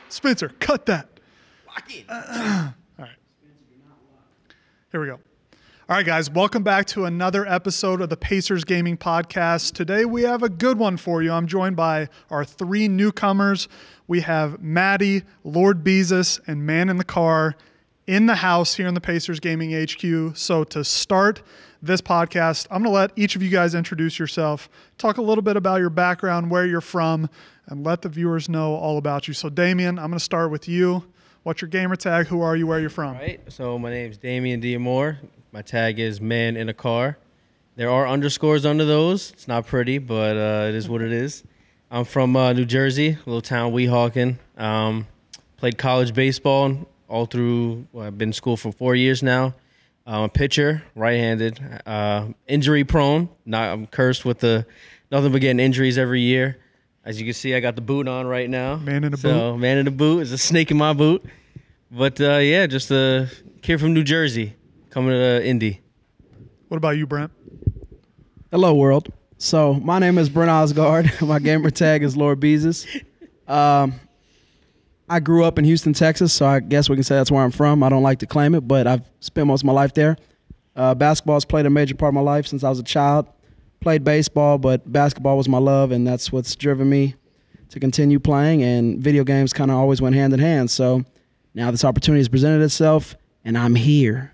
Spencer, cut that. Lock in. All right. Here we go. All right, guys, welcome back to another episode of the Pacers Gaming Podcast. Today we have a good one for you. I'm joined by our three newcomers. We have Matty, Lord Beezus, and Man in the Car in the house here in the Pacers Gaming HQ. So to start this podcast, I'm going to let each of you guys introduce yourself, talk a little bit about your background, where you're from, and let the viewers know all about you. So Damien, I'm going to start with you. What's your gamer tag? Who are you? Where are you from? All right. So my name's Damien Diamore. My tag is Man in a Car. There are underscores under those. It's not pretty, but it is what it is. I'm from New Jersey, a little town, Weehawken. Played college baseball all through, I've been in school for 4 years now. I'm a pitcher, right-handed, injury prone. I'm cursed with nothing but getting injuries every year. As you can see, I got the boot on right now. Man in a boot. Man in a boot. There's a snake in my boot. But yeah, just a kid from New Jersey coming to Indy. What about you, Brent? Hello, world. So my name is Brent Osgard. My gamer tag is Lord Beezus. I grew up in Houston, Texas, so I guess we can say that's where I'm from. I don't like to claim it, but I've spent most of my life there. Basketball has played a major part of my life since I was a child. Played baseball, but basketball was my love, and that's what's driven me to continue playing, and video games kind of always went hand in hand. So now this opportunity has presented itself, and I'm here.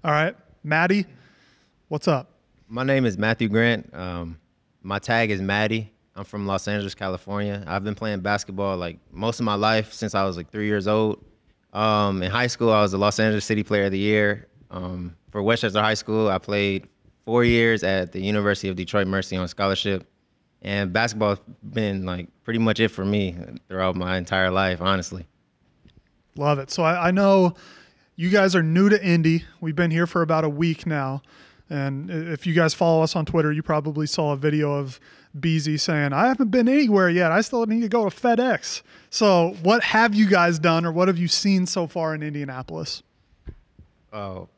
All right. Matty, what's up? My name is Matthew Grant. My tag is Matty. I'm from Los Angeles, California. I've been playing basketball like most of my life since I was like 3 years old. In high school, I was the Los Angeles City Player of the Year. For Westchester High School, I played 4 years at the University of Detroit Mercy on scholarship. And basketball's been like pretty much it for me throughout my entire life, honestly. Love it. So I know you guys are new to Indy. We've been here for about a week now. And if you guys follow us on Twitter, you probably saw a video of Beezy saying, I haven't been anywhere yet. I still need to go to FedEx. So what have you guys done, or what have you seen so far in Indianapolis? Oh,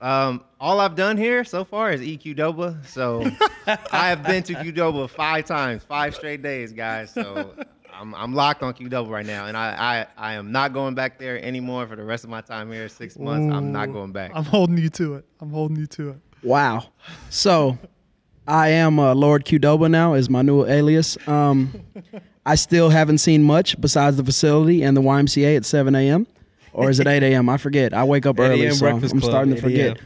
all I've done here so far is eat Qdoba. So I have been to Qdoba 5 times, 5 straight days, guys. So I'm locked on Qdoba right now, and I am not going back there anymore for the rest of my time here. 6 months, I'm not going back. I'm holding you to it. I'm holding you to it. Wow. So I am Lord Qdoba now is my new alias. I still haven't seen much besides the facility and the YMCA at 7 a.m. Or is it 8 a.m.? I forget. I wake up early, so I'm starting to forget.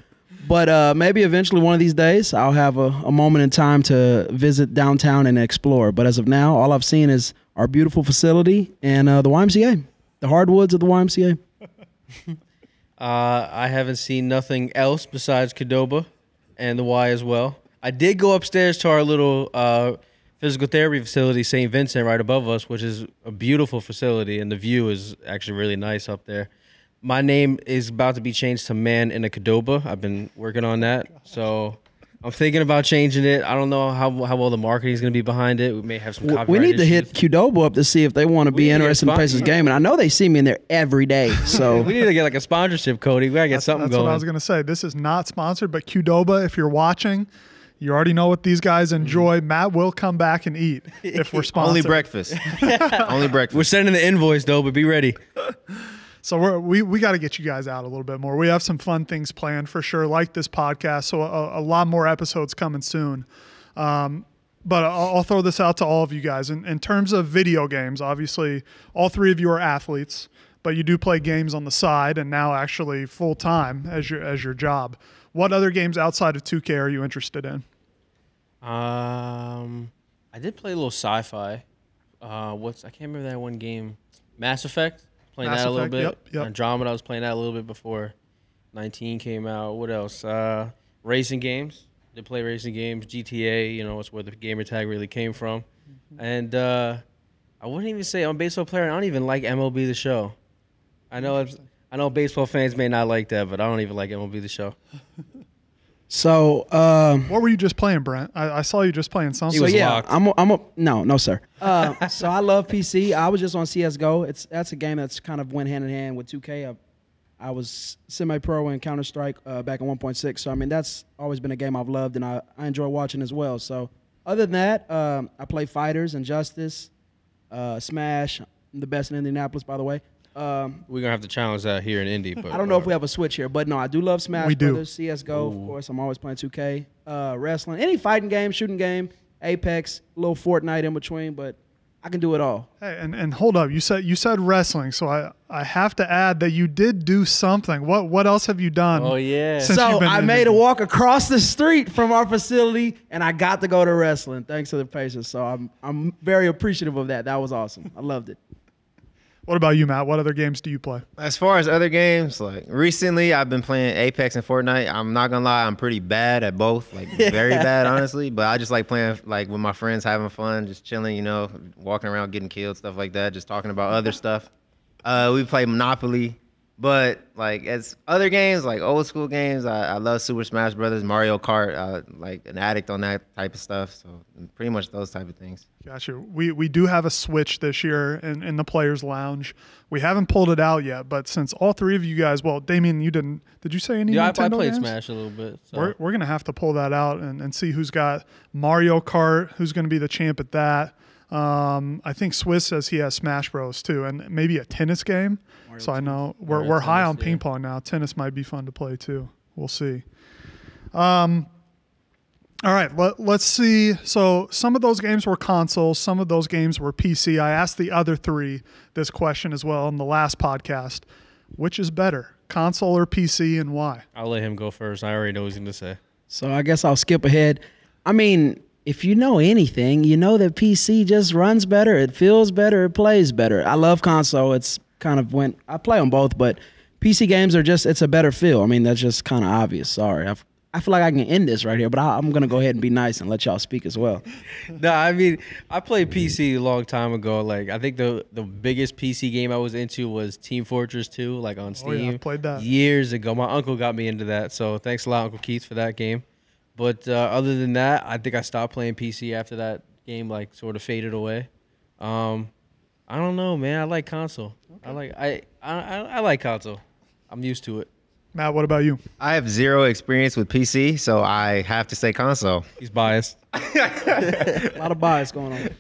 But maybe eventually one of these days I'll have a moment in time to visit downtown and explore. But as of now, all I've seen is our beautiful facility and the YMCA, the hardwoods of the YMCA. I haven't seen nothing else besides Qdoba and the Y as well. I did go upstairs to our little physical therapy facility, St. Vincent, right above us, which is a beautiful facility, and the view is actually really nice up there. My name is about to be changed to Man in a Qdoba. I've been working on that, so I'm thinking about changing it. I don't know how well the marketing is going to be behind it. We may have some copyright We need to issues. hit Qdoba up to see if they want to be interested in Pacers game, and I know they see me in there every day. So we need to get like a sponsorship, Cody. We got to get something that's going. That's what I was going to say. This is not sponsored, but Qdoba, if you're watching, you already know what these guys enjoy. Matt will come back and eat if we're sponsored. Only breakfast. Only breakfast. We're sending the invoice, though, but be ready. So we got to get you guys out a little bit more. We have some fun things planned for sure, like this podcast. So a lot more episodes coming soon. But I'll throw this out to all of you guys. In terms of video games, obviously, all three of you are athletes, but you do play games on the side and now actually full time as your job. What other games outside of 2K are you interested in? I did play a little sci-fi. I can't remember that one game. Mass Effect. Playing that a little bit. Yep. Andromeda, I was playing that a little bit before 19 came out. What else? Racing games. Did play racing games. GTA, it's where the gamer tag really came from. And I wouldn't even say I'm a baseball player. I don't even like MLB The Show. I know baseball fans may not like that, but I don't even like MLB The Show. So, what were you just playing, Brent? I saw you just playing something. He was yeah, locked. no, sir. So I love PC. I was just on CS:GO. That's a game that's kind of went hand in hand with 2K. I was semi-pro in Counter-Strike back in 1.6. So I mean, that's always been a game I've loved, and I enjoy watching as well. So other than that, I play Fighters, Injustice, Smash. I'm the best in Indianapolis, by the way. We're going to have to challenge that here in Indy. But I don't know if we have a switch here, but no, I do love Smash We do. Brothers, CSGO, of course. I'm always playing 2K, wrestling, any fighting game, shooting game, Apex, a little Fortnite in between, but I can do it all. Hey, and hold up, you said wrestling, so I have to add that you did do something. What else have you done? Oh, yeah. since So you've been I in made the- a walk across the street from our facility, and I got to go to wrestling thanks to the Pacers. So I'm very appreciative of that. That was awesome. I loved it. What about you, Matt? What other games do you play? As far as other games, like recently I've been playing Apex and Fortnite. I'm not gonna lie, I'm pretty bad at both, like very bad, honestly. But I just like playing like with my friends, having fun, just chilling, you know, walking around, getting killed, stuff like that, just talking about other stuff. We play Monopoly, but like as other games, like old school games, I love Super Smash Brothers, Mario Kart. Like an addict on that type of stuff. So pretty much those type of things. Gotcha. We do have a Switch this year in the Players Lounge. We haven't pulled it out yet, but since all three of you guys, well, Damien, you didn't. Did you say any Yeah, I Nintendo played games? Smash a little bit. So. We're gonna have to pull that out and see who's got Mario Kart, who's gonna be the champ at that. I think Swiss says he has Smash Bros too, and maybe a tennis game. So I know we're high on ping pong now. Tennis might be fun to play too. We'll see. All right, let's see. So some of those games were console, some of those games were PC. I asked the other three this question as well in the last podcast. Which is better, console or PC, and why? I'll let him go first. I already know what he's going to say. So I guess I'll skip ahead. I mean, if you know anything, you know that PC just runs better. It feels better. It plays better. I love console. It's kind of I play on both, but PC games are it's a better feel. I mean, that's just kind of obvious. Sorry. I feel like I can end this right here, but I'm going to go ahead and be nice and let y'all speak as well. No, I mean, I played PC a long time ago. Like, I think the biggest PC game I was into was Team Fortress 2, like on Steam. Oh, yeah, I played that. Years ago. My uncle got me into that, so thanks a lot, Uncle Keith, for that game. But other than that, I think I stopped playing PC after that game, like, sort of faded away. I don't know, man. I like console. Okay. I like console. I'm used to it. Matt, what about you? I have zero experience with PC, so I have to say console. He's biased. A lot of bias going on.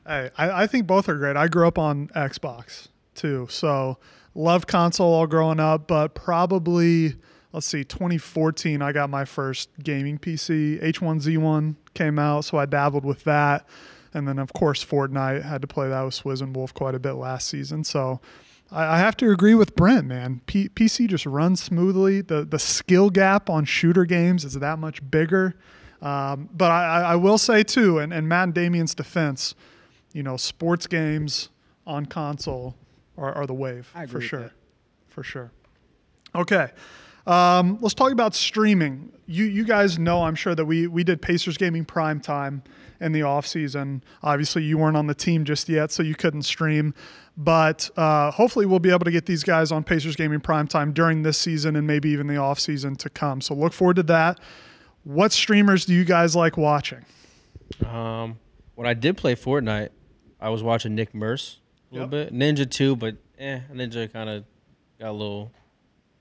Hey, I think both are great. I grew up on Xbox too, so loved console all growing up, but probably, let's see, 2014, I got my first gaming PC. H1Z1 came out, so I dabbled with that. And then, of course, Fortnite. Had to play that with Swizz and Wolf quite a bit last season. So I have to agree with Brent, man. PC just runs smoothly. The skill gap on shooter games is that much bigger. But I will say, too, and Matt and Damien's defense, you know, sports games on console are the wave. I agree for with sure. that. For sure. Okay. Let's talk about streaming. You guys know, I'm sure, that we did Pacers Gaming Prime Time in the off season. Obviously, you weren't on the team just yet, so you couldn't stream. But hopefully, we'll be able to get these guys on Pacers Gaming Prime Time during this season and maybe even the off season to come. So look forward to that. What streamers do you guys like watching? When I did play Fortnite, I was watching Nick Merce a little bit. Ninja too, but Ninja kind of got a little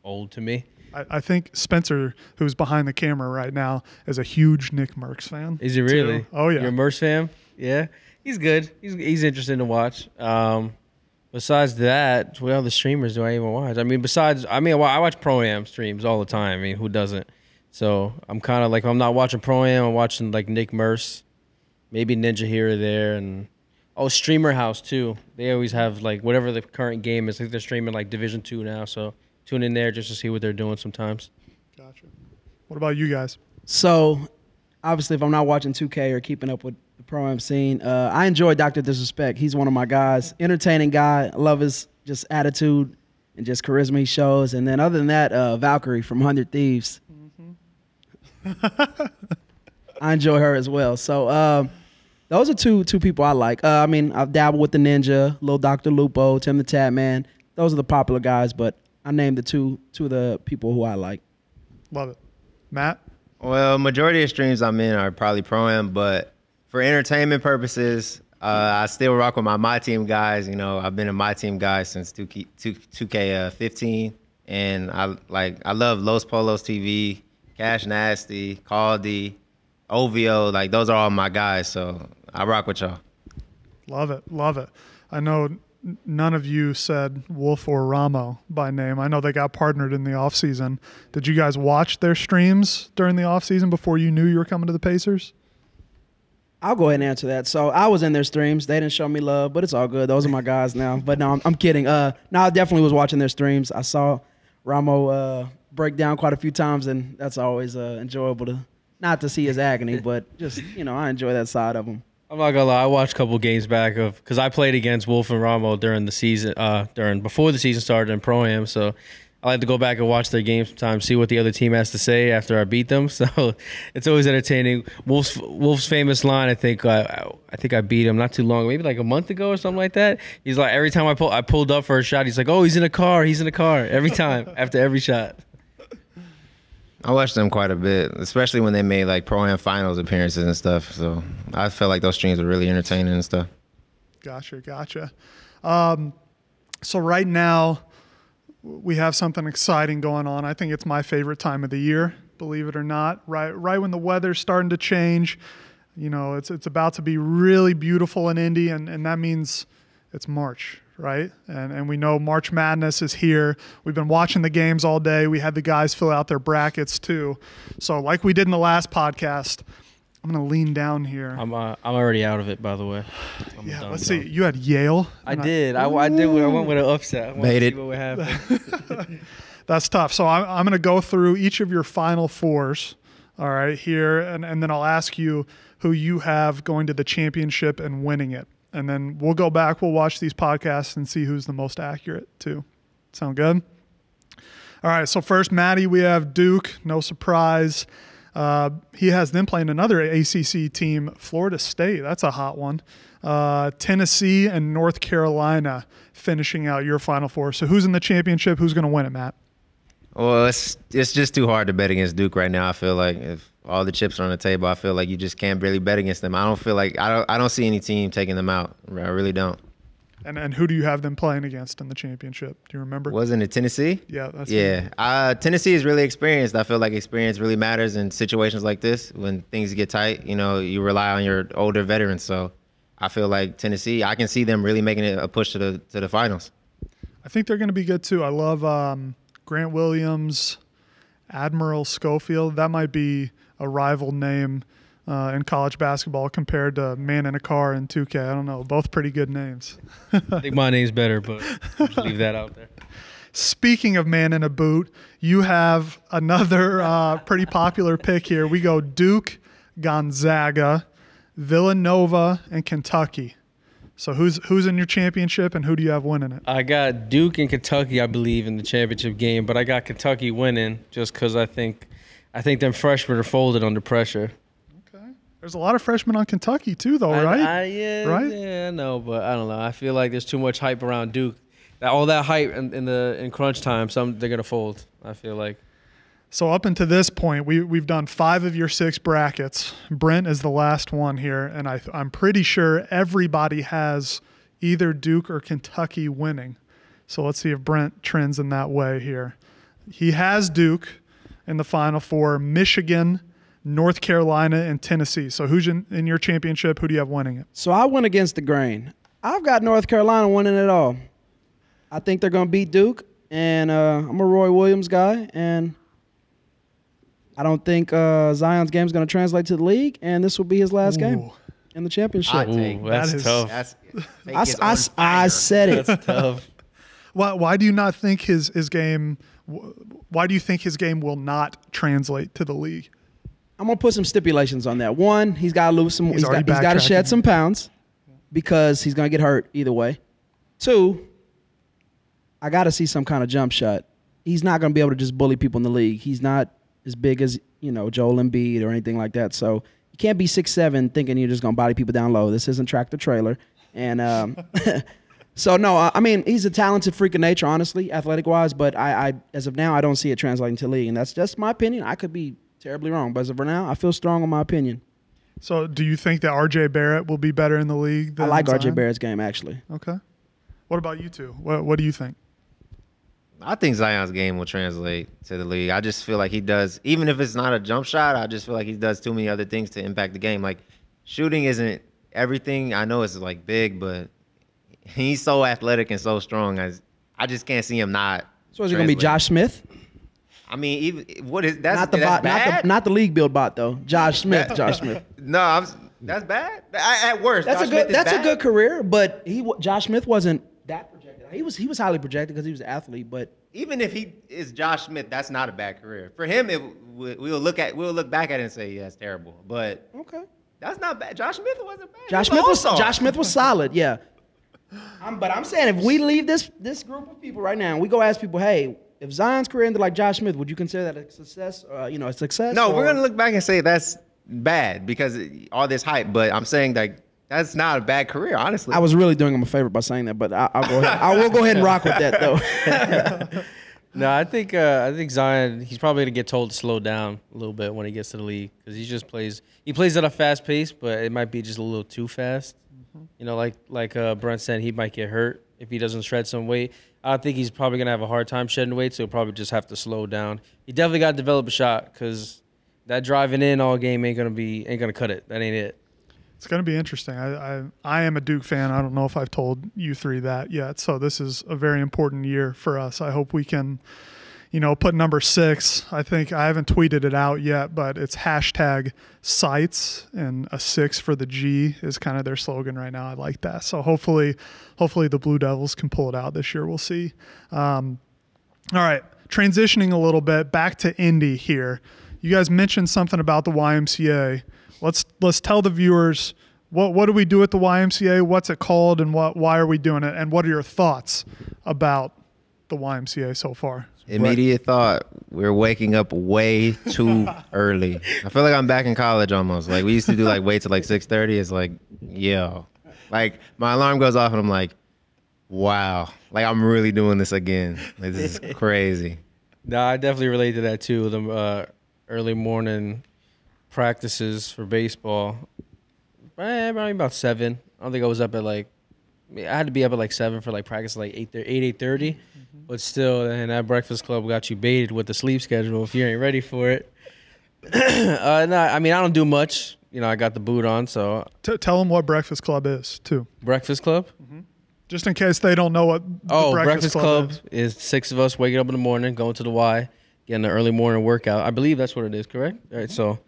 old to me. I think Spencer, who's behind the camera right now, is a huge Nick Merckx fan. Is he really? Too. Oh, yeah. You're a Merce fan? Yeah. He's good. He's interesting to watch. Besides that, what other streamers do I even watch? I watch Pro-Am streams all the time. I mean, who doesn't? So I'm kind of like, if I'm not watching Pro-Am, I'm watching like Nick Merce, maybe Ninja here or there. And Streamer House too. They always have like whatever the current game is. I think they're streaming like Division 2 now. So tune in there just to see what they're doing sometimes. Gotcha. What about you guys? So, obviously, if I'm not watching 2K or keeping up with the Pro-Am scene, I enjoy Dr. Disrespect. He's one of my guys. Entertaining guy. I love his just attitude and just charisma he shows. And then other than that, Valkyrie from 100 Thieves. Mm-hmm. I enjoy her as well. So, those are two people I like. I've dabbled with the Ninja, Lil Dr. Lupo, Tim the Tatman. Those are the popular guys, but I named the two of the people who I like. Love it. Matt? Well, majority of streams I'm in are probably Pro-Am, but for entertainment purposes, I still rock with my team guys. You know, I've been a my team guy since 2K15, and I love Los Polos TV, Cash Nasty, Caldy, OVO. Like, those are all my guys, so I rock with y'all. Love it. Love it. I know none of you said Wolf or Ramo by name. I know they got partnered in the offseason. Did you guys watch their streams during the offseason before you knew you were coming to the Pacers? I'll go ahead and answer that. So I was in their streams. They didn't show me love, but it's all good. Those are my guys now. But no, I'm kidding. No, I definitely was watching their streams. I saw Ramo break down quite a few times, and that's always enjoyable to not to see his agony, but just, I enjoy that side of him. I'm not gonna lie. I watched a couple games back because I played against Wolf and Ramo during the season, before the season started in Pro-Am. So I like to go back and watch their games sometimes, see what the other team has to say after I beat them. So it's always entertaining. Wolf's famous line, I think I beat him not too long, maybe like a month ago or something like that. He's like, every time I pulled up for a shot, he's like, oh, he's in a car every time after every shot. I watched them quite a bit, especially when they made like Pro-Am finals appearances and stuff. So I felt like those streams were really entertaining and stuff. Gotcha. So right now we have something exciting going on. I think it's my favorite time of the year, believe it or not. Right when the weather's starting to change, it's about to be really beautiful in Indy, and that means it's March. Right? And we know March Madness is here. We've been watching the games all day. We had the guys fill out their brackets too. So like we did in the last podcast, I'm going to lean down here. I'm already out of it, by the way. Let's see. You had Yale. I did. I went with an upset. I wanted to see what would happen. That's tough. So I'm going to go through each of your Final Fours, all right, here, and then I'll ask you who you have going to the championship and winning it. And then we'll go back, we'll watch these podcasts and see who's the most accurate too. Sound good? All right, so first, Matty, we have Duke, no surprise. He has them playing another ACC team, Florida State. That's a hot one. Tennessee and North Carolina finishing out your Final Four. So who's in the championship? Who's going to win it, Matt? Well, it's just too hard to bet against Duke right now. I feel like if all the chips are on the table, I feel like you just can't really bet against them. I don't feel like I don't see any team taking them out. I really don't. And who do you have them playing against in the championship? Do you remember? Wasn't it Tennessee? Yeah, that's Tennessee is really experienced. I feel like experience really matters in situations like this when things get tight. You rely on your older veterans. So I feel like Tennessee, I can see them really making it a push to the finals. I think they're going to be good too. I love Grant Williams, Admiral Schofield. That might be a rival name in college basketball compared to Man in a Car and 2K. I don't know. Both pretty good names. I think my name's better, but I'll just leave that out there. Speaking of Man in a Boot, you have another pretty popular pick here. We go Duke, Gonzaga, Villanova, and Kentucky. So who's in your championship and who do you have winning it? I got Duke and Kentucky, I believe, in the championship game, but I got Kentucky winning just because I think them freshmen are folded under pressure. Okay. There's a lot of freshmen on Kentucky too, though, right? Yeah, I know, but I don't know. I feel like there's too much hype around Duke. All that hype in crunch time, they're gonna fold. I feel like. So up until this point, we've done 5 of your 6 brackets. Brent is the last one here, and I'm pretty sure everybody has either Duke or Kentucky winning. So let's see if Brent trends in that way here. He has Duke in the Final Four, Michigan, North Carolina, and Tennessee. So who's in your championship? Who do you have winning it? So I went against the grain. I've got North Carolina winning it all. I think they're going to beat Duke, and I'm a Roy Williams guy, and I don't think Zion's game is going to translate to the league, and this will be his last game in the championship. That's tough. I said it. That's tough. Why do you not think his game? Why do you think his game will not translate to the league? I'm gonna put some stipulations on that. One, he's got to lose some. He's got to shed some pounds because he's gonna get hurt either way. 2, I got to see some kind of jump shot. He's not gonna be able to just bully people in the league. He's not as big as Joel Embiid or anything like that. So you can't be 6'7" thinking you're just gonna body people down low. This isn't tractor trailer, and so no, I mean he's a talented freak of nature, honestly, athletic wise. But I as of now, I don't see it translating to league, and that's just my opinion. I could be terribly wrong, but as of now, I feel strong on my opinion. So do you think that R.J. Barrett will be better in the league than I like Zion? R.J. Barrett's game, actually. Okay. What about you two? What do you think? I think Zion's game will translate to the league. I just feel like he does, even if it's not a jump shot, I just feel like he does too many other things to impact the game. Like, shooting isn't everything. I know it's, like, big, but he's so athletic and so strong. I just can't see him not. So is it gonna be Josh Smith? I mean, even what is that's Not the that's bot, bad? not the league build bot though. Josh Smith. No, that's bad. At worst, That's Josh a good. Smith is That's bad. a good career, but Josh Smith wasn't that projected. He was highly projected because he was an athlete, but Even if he is Josh Smith, that's not a bad career for him. We'll look back at it and say, yeah, it's terrible. But okay. that's not bad. Josh Smith wasn't bad. Josh Smith was solid. Yeah. But I'm saying if we leave this group of people right now and we go ask people, hey, if Zion's career ended like Josh Smith, would you consider that a success? A success? No, we're gonna look back and say that's bad because all this hype. But I'm saying that that's not a bad career, honestly. I was really doing him a favor by saying that, but I'll go ahead. I will go ahead and rock with that though. No, I think Zion. He's probably gonna get told to slow down a little bit when he gets to the league because he just plays. He plays at a fast pace, but it might be just a little too fast. Like Brent said, he might get hurt if he doesn't shred some weight. I think he's probably gonna have a hard time shedding weight, so he'll probably just have to slow down. He definitely got to develop a shot because that driving in all game ain't gonna cut it. That ain't it. It's going to be interesting. I am a Duke fan. I don't know if I've told you three that yet. So this is a very important year for us. I hope we can, put number 6. I think I haven't tweeted it out yet, but it's #sites and a 6 for the G is kind of their slogan right now. I like that. So hopefully the Blue Devils can pull it out this year. We'll see. All right. Transitioning a little bit back to Indy here. You guys mentioned something about the YMCA. Let's tell the viewers what do we do at the YMCA, what's it called, and why are we doing it, and what are your thoughts about the YMCA so far? Immediate thought: we're waking up way too early. I feel like I'm back in college almost. Like we used to do wait till 6:30. It's like, yo, my alarm goes off and I'm like, wow, I'm really doing this again. This is crazy. No, I definitely relate to that too. The early morning practices for baseball, probably about 7. I don't think I was up at I had to be up at 7 for practice 8:30. But still, and that breakfast club got you baited with the sleep schedule if you ain't ready for it. No, I mean I don't do much. I got the boot on, so Tell them what Breakfast Club is too. Breakfast Club. Just in case they don't know what the Breakfast Club is 6 of us waking up in the morning, going to the Y, getting an early morning workout. I believe that's what it is, correct? All right, so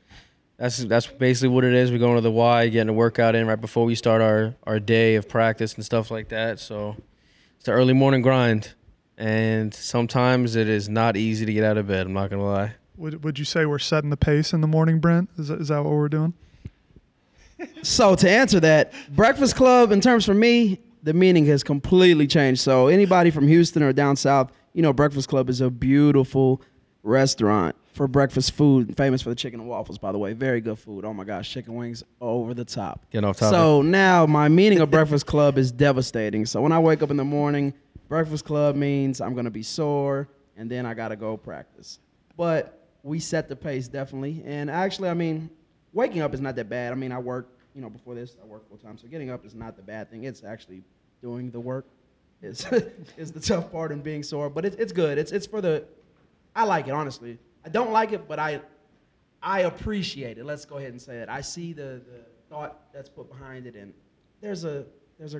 that's basically what it is. We're going to the Y, getting a workout in right before we start our day of practice and stuff like that. So it's the early morning grind, and sometimes it is not easy to get out of bed. I'm not gonna lie. Would you say we're setting the pace in the morning, Brent? Is that what we're doing? So to answer that, Breakfast Club, in terms for me, the meaning has completely changed. So anybody from Houston or down south, Breakfast Club is a beautiful restaurant for breakfast food, famous for the chicken and waffles, by the way. Very good food. Oh my gosh, chicken wings over the top. Getting off topic. So now my meaning of Breakfast Club is devastating. So when I wake up in the morning, Breakfast Club means I'm going to be sore, and then I got to go practice. But we set the pace, definitely. And actually, waking up is not that bad. I work, before this, I work full time. So getting up is not the bad thing. It's actually doing the work is the tough part in being sore. But it's good. It's for the, I like it, honestly. I don't like it, but I appreciate it. Let's go ahead and say that. I see the thought that's put behind it, and there's a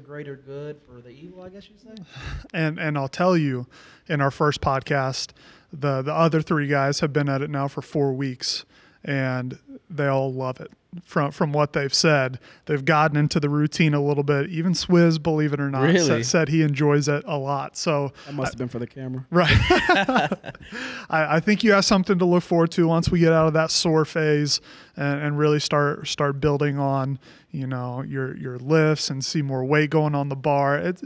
greater good for the evil, I guess you'd say. And I'll tell you, in our first podcast, the other 3 guys have been at it now for 4 weeks, and they all love it. From what they've said, they've gotten into the routine a little bit. Even Swizz, believe it or not, really? said he enjoys it a lot. So that must have been for the camera, right? I think you have something to look forward to once we get out of that sore phase and really start building on your lifts and see more weight going on the bar. It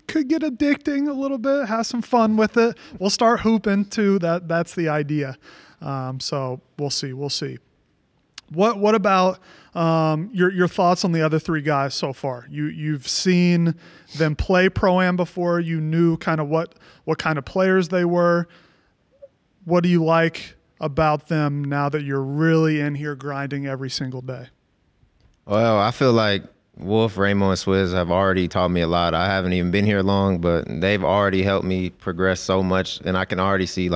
could get addicting a little bit. Have some fun with it. We'll start hooping too. That's the idea. So we'll see. What about your thoughts on the other 3 guys so far? You've seen them play Pro-Am before. You knew kind of what kind of players they were. What do you like about them now that you're really in here grinding every single day? Well, I feel like Wolf, Ramo, and Swizz have already taught me a lot. I haven't even been here long, but they've already helped me progress so much, and I can already see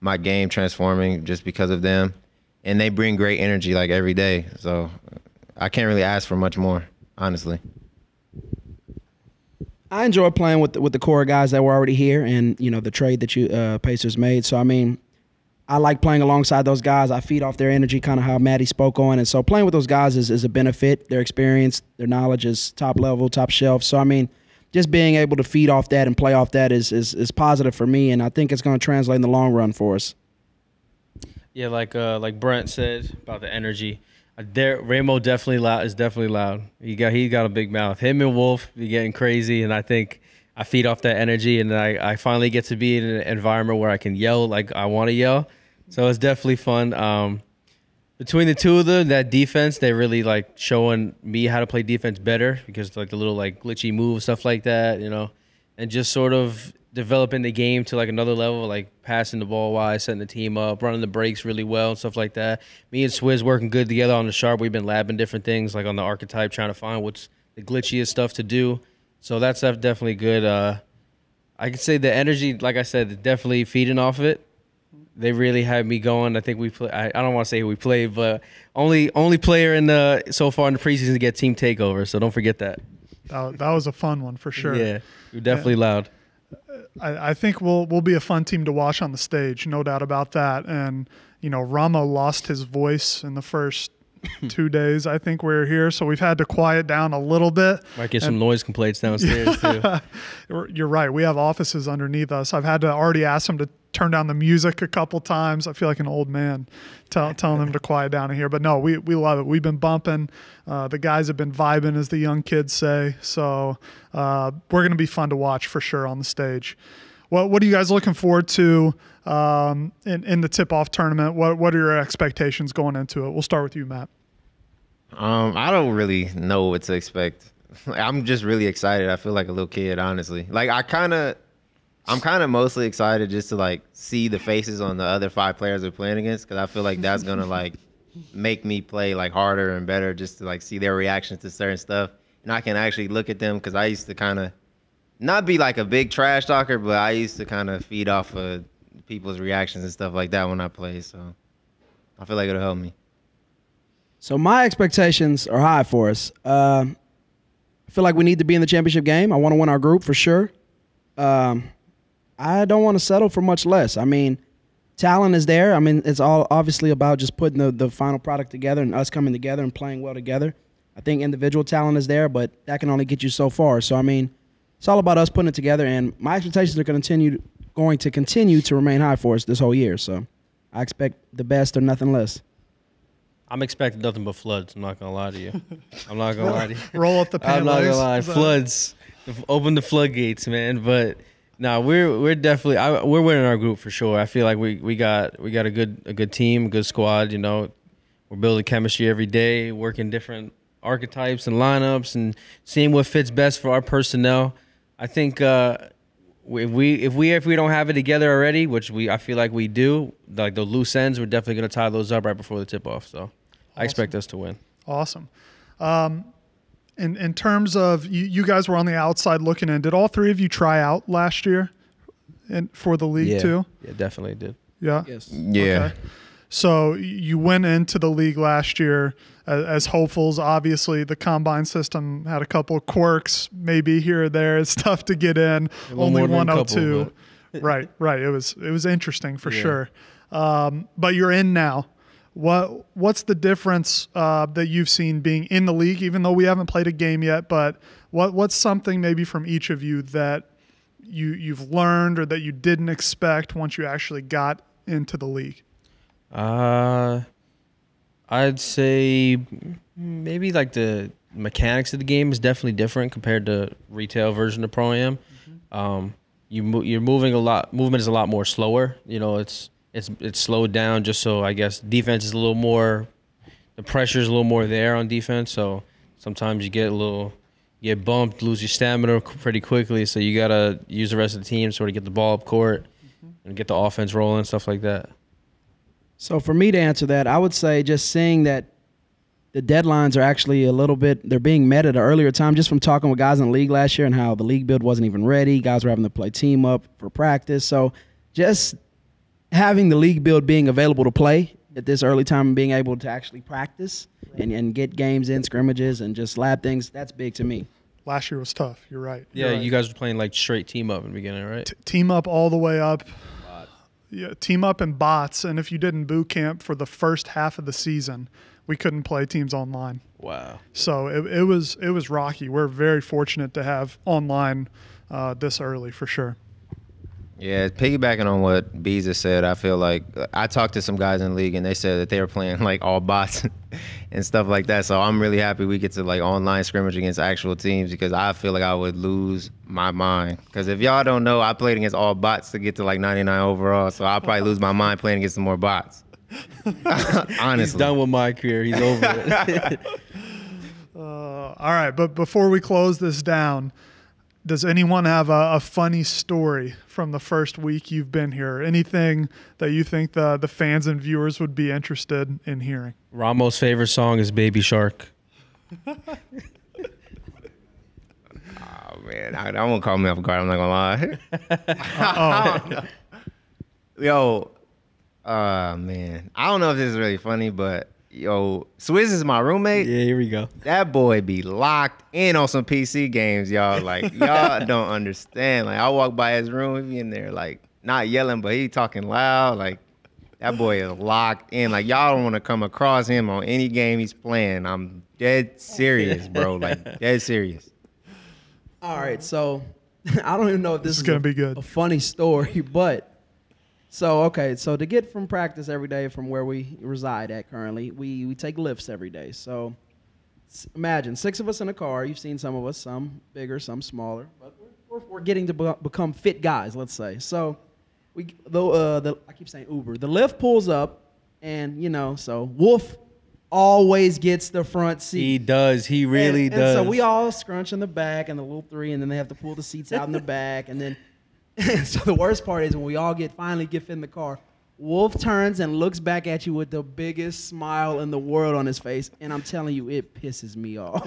my game transforming just because of them. And they bring great energy every day. So I can't really ask for much more, honestly. I enjoy playing with the core guys that were already here, and the trade that you Pacers made. So I mean, I like playing alongside those guys. I feed off their energy, kind of how Matty spoke on, and so playing with those guys is a benefit. Their experience, their knowledge is top level, top shelf. So I mean, just being able to feed off that and play off that is positive for me, and I think it's going to translate in the long run for us. Yeah, like Brent said about the energy. Ramo is definitely loud. He got a big mouth. Him and Wolf be getting crazy, and I think I feed off that energy, and I finally get to be in an environment where I can yell like I want to yell. So it's definitely fun. Between the two of them, that defense, they really like showing me how to play defense better because like the little like glitchy moves, stuff like that, and just sort of developing the game to like another level, like passing the ball wise, setting the team up, running the breaks really well and stuff like that. Me and Swizz working good together on the sharp. We've been labbing different things like on the archetype, trying to find what's the glitchiest stuff to do. So that's definitely good. I could say the energy, like I said, definitely feeding off of it. They really had me going. I think we play. I don't want to say who we played, but only player so far in the preseason to get team takeover. So don't forget that. That was a fun one for sure. Yeah, you're definitely loud. I think we'll be a fun team to watch on the stage, no doubt about that. And Ramo lost his voice in the first 2 days. I think we were here, so we've had to quiet down a little bit. Might get some noise complaints downstairs too. You're right. We have offices underneath us. I've had to already ask them to turn down the music a couple times. I feel like an old man telling them to quiet down in here. But no, we love it. We've been bumping. The guys have been vibing, as the young kids say. So we're going to be fun to watch for sure on the stage. What are you guys looking forward to in the tip-off tournament? What are your expectations going into it? We'll start with you, Matt. I don't really know what to expect. I'm just really excited. I feel like a little kid, honestly. Like I'm kind of mostly excited just to like see the faces on the other 5 players we're playing against, because I feel like that's gonna like make me play like harder and better, just to like see their reactions to certain stuff, and I can actually look at them, because I used to kind of not be like a big trash talker, but I used to kind of feed off of people's reactions and stuff like that when I play. So I feel like it'll help me. So my expectations are high for us. I feel like we need to be in the championship game. I want to win our group for sure. I don't want to settle for much less. I mean, talent is there. I mean, it's all obviously about just putting the final product together and us coming together and playing well together. I think individual talent is there, but that can only get you so far. So, I mean, it's all about us putting it together, and my expectations are going to continue to remain high for us this whole year. So I expect the best or nothing less. I'm expecting nothing but floods. I'm not going to lie to you. I'm not going to lie to you. Roll up the pant I'm not legs. going to lie. Floods. Open the floodgates, man. But no, we're definitely we're winning our group for sure. I feel like we got a good team, a good squad. We're building chemistry every day, working different archetypes and lineups, and seeing what fits best for our personnel. I think if we don't have it together already, which I feel like we do, like the loose ends, we're definitely going to tie those up right before the tip off. So awesome. I expect us to win. Awesome. In terms of you guys were on the outside looking in. Did all 3 of you try out last year for the league too? Yeah, definitely did. Yeah. Yes. Yeah. Okay. So you went into the league last year as hopefuls. Obviously, the combine system had a couple of quirks, maybe here or there. It's tough to get in. Only 102. Right. It was interesting for sure. But you're in now. What's the difference that you've seen being in the league, even though we haven't played a game yet? But what's something maybe from each of you that you've learned or that you didn't expect once you actually got into the league? I'd say maybe like the mechanics of the game is definitely different compared to retail version of Pro Am. You're moving a lot. Movement is a lot more slower. It's slowed down just so I guess defense is a little more. The pressure is a little more there on defense. So sometimes you get bumped, lose your stamina pretty quickly. So you gotta use the rest of the team to sort of get the ball up court and get the offense rolling, stuff like that. So for me to answer that, I would say just seeing that the deadlines are actually they're being met at an earlier time, just from talking with guys in the league last year and how the league build wasn't even ready. Guys were having to play team up for practice. So just having the league build being available to play at this early time and being able to actually practice and get games in, scrimmages, and just lab things, that's big to me. Last year was tough. You're right. Yeah, You're right. you guys were playing like straight team up in the beginning, right? Team up all the way up. Yeah, team up and bots. And if you didn't boot camp for the first half of the season, we couldn't play teams online. Wow. So it was rocky. We're very fortunate to have online this early for sure. Yeah, piggybacking on what Beezus said, I feel like I talked to some guys in the league and they said that they were playing like all bots and stuff like that. So I'm really happy we get to like online scrimmage against actual teams because I feel like I would lose my mind. Because if y'all don't know, I played against all bots to get to like 99 overall. So I'll probably lose my mind playing against some more bots. Honestly. He's done with my career. He's over it. All right, but before we close this down, does anyone have a funny story from the first week you've been here? Anything that you think the fans and viewers would be interested in hearing? Ramo's favorite song is Baby Shark. Oh, man. I won't call me off guard. I'm not going to lie. Yo, man. I don't know if this is really funny, but yo, Swizz is my roommate. Yeah, here we go. That boy be locked in on some PC games, y'all. Like, y'all don't understand. Like, I walk by his room, he be in there, like, not yelling, but he talking loud. Like, that boy is locked in. Like, y'all don't want to come across him on any game he's playing. I'm dead serious, bro. Like, dead serious. All right, so I don't even know if this is gonna be good. a funny story, but so to get from practice every day from where we reside at currently, we take lifts every day. So imagine 6 of us in a car. You've seen some of us, some bigger, some smaller, but we're getting to become fit guys, let's say. So I keep saying Uber. The lift pulls up, and so Wolf always gets the front seat. He does. He really does. And so we all scrunch in the back and the little 3, and then they have to pull the seats out in the back, and then. So the worst part is when we all finally get in the car, Wolf turns and looks back at you with the biggest smile in the world on his face, and I'm telling you, it pisses me off.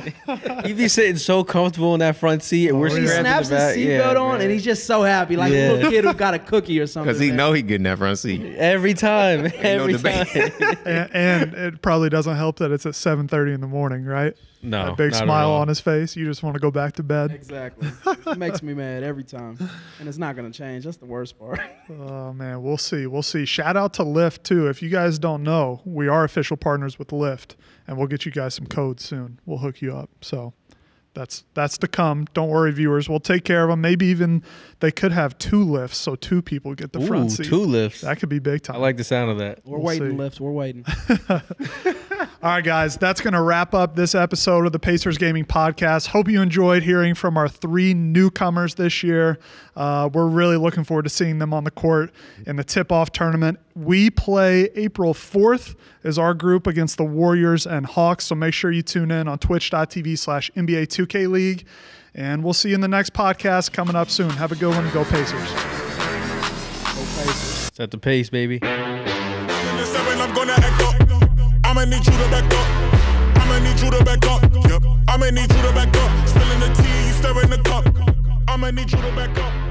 He be sitting so comfortable in that front seat, and we're He strapped snaps in the his back. seatbelt on, and he's just so happy, like a little kid who got a cookie or something. Because he man. know he get in that front seat. Every time. Every no time. debate. And it probably doesn't help that it's at 7:30 in the morning, right? No. That big not at smile all. on his face. You just want to go back to bed. Exactly. It makes me mad every time, and it's not going to change. That's the worst part. Oh, man, we'll see. We'll see. Shout out to Lyft, too. If you guys don't know, we are official partners with Lyft, and we'll get you guys some codes soon. We'll hook you up. So that's to come. Don't worry, viewers. We'll take care of them. Maybe even they could have 2 lifts, so 2 people get the front seat. 2 lifts. That could be big time. I like the sound of that. We're We'll waiting, see. Lift. We're waiting. All right, guys, that's going to wrap up this episode of the Pacers Gaming Podcast. Hope you enjoyed hearing from our 3 newcomers this year. We're really looking forward to seeing them on the court in the tip-off tournament. We play April 4th as our group against the Warriors and Hawks, so make sure you tune in on twitch.tv/NBA 2K League, and we'll see you in the next podcast coming up soon. Have a good one. Go Pacers. Set the pace, baby. I'm gonna act up. I'ma need you to back up. I'ma need you to back up. Yep. I'ma need you to back up. Spilling the tea, you stirring the cup. I'ma need you to back up.